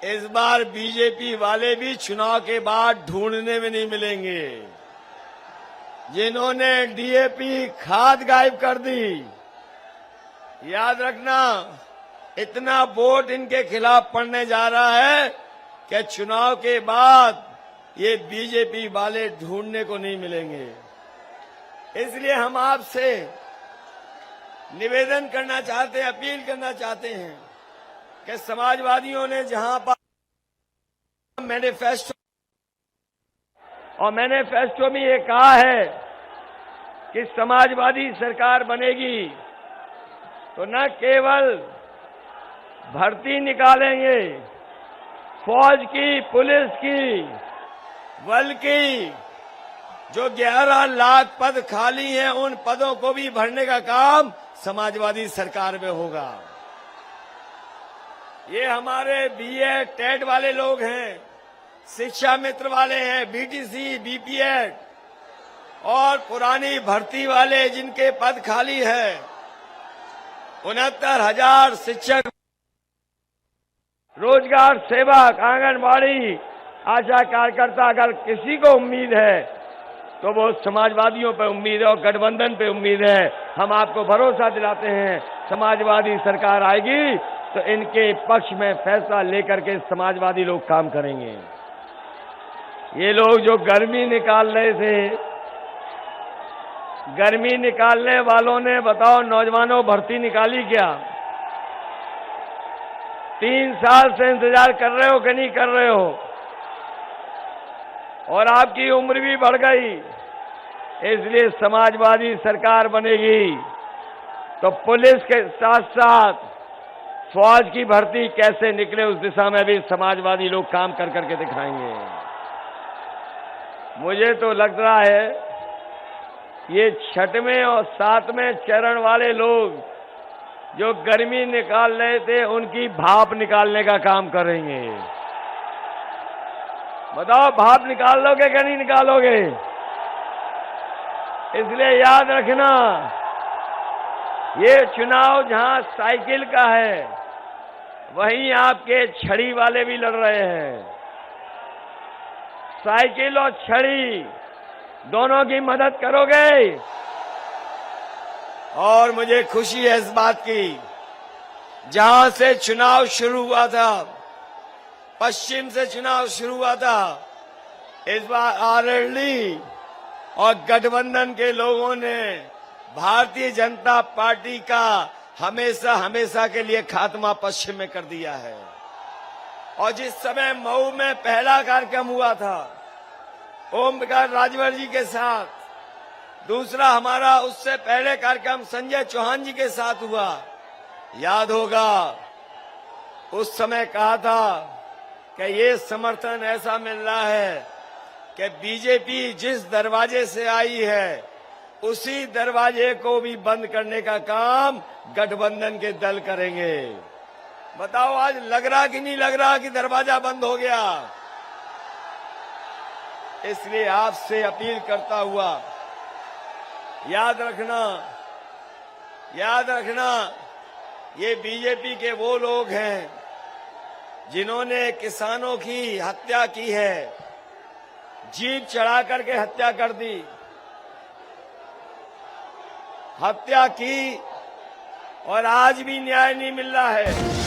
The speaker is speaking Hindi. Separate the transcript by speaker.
Speaker 1: इस बार बीजेपी वाले भी चुनाव के बाद ढूंढने में नहीं मिलेंगे। जिन्होंने डीएपी खाद गायब कर दी, याद रखना, इतना वोट इनके खिलाफ पड़ने जा रहा है कि चुनाव के बाद ये बीजेपी वाले ढूंढने को नहीं मिलेंगे। इसलिए हम आपसे निवेदन करना चाहते हैं, अपील करना चाहते हैं कि समाजवादियों ने जहां पर मैनिफेस्टो में ये कहा है कि समाजवादी सरकार बनेगी तो न केवल भर्ती निकालेंगे फौज की, पुलिस की, बल्कि जो 11 लाख पद खाली हैं उन पदों को भी भरने का काम समाजवादी सरकार में होगा। ये हमारे बीएड, टेट वाले लोग हैं, शिक्षा मित्र वाले हैं, बीटीसी, बीपीएड और पुरानी भर्ती वाले जिनके पद खाली है, 69,000 शिक्षक, रोजगार सेवक, आंगनबाड़ी, आशा कार्यकर्ता, अगर किसी को उम्मीद है तो वो समाजवादियों पे उम्मीद है और गठबंधन पे उम्मीद है। हम आपको भरोसा दिलाते हैं समाजवादी सरकार आएगी तो इनके पक्ष में फैसला लेकर के समाजवादी लोग काम करेंगे। ये लोग जो गर्मी निकाल रहे थे, गर्मी निकालने वालों ने बताओ नौजवानों भर्ती निकाली क्या? 3 साल से इंतजार कर रहे हो कि नहीं कर रहे हो? और आपकी उम्र भी बढ़ गई। इसलिए समाजवादी सरकार बनेगी तो पुलिस के साथ साथ फौज की भर्ती कैसे निकले उस दिशा में भी समाजवादी लोग काम कर करके दिखाएंगे। मुझे तो लग रहा है ये 6वें और 7वें चरण वाले लोग जो गर्मी निकाल रहे थे उनकी भाप निकालने का काम करेंगे। बताओ भाप निकाल लोगे कि नहीं निकालोगे? इसलिए याद रखना, ये चुनाव जहां साइकिल का है वहीं आपके छड़ी वाले भी लड़ रहे हैं। साइकिल और छड़ी दोनों की मदद करोगे? और मुझे खुशी है इस बात की, जहां से चुनाव शुरू हुआ था, पश्चिम से चुनाव शुरू हुआ था, इस बार आरएलडी और गठबंधन के लोगों ने भारतीय जनता पार्टी का हमेशा हमेशा के लिए खात्मा पश्चिम में कर दिया है। और जिस समय मऊ में पहला कार्यक्रम हुआ था ओम प्रकाश राजभर जी के साथ, दूसरा हमारा उससे पहले कार्यक्रम संजय चौहान जी के साथ हुआ, याद होगा उस समय कहा था कि ये समर्थन ऐसा मिल रहा है कि बीजेपी जिस दरवाजे से आई है उसी दरवाजे को भी बंद करने का काम गठबंधन के दल करेंगे। बताओ आज लग रहा कि नहीं लग रहा कि दरवाजा बंद हो गया? इसलिए आपसे अपील करता हुआ याद रखना ये बीजेपी के वो लोग हैं जिन्होंने किसानों की हत्या की है, जीप चढ़ा करके हत्या कर दी, हत्या की और आज भी न्याय नहीं मिल रहा है।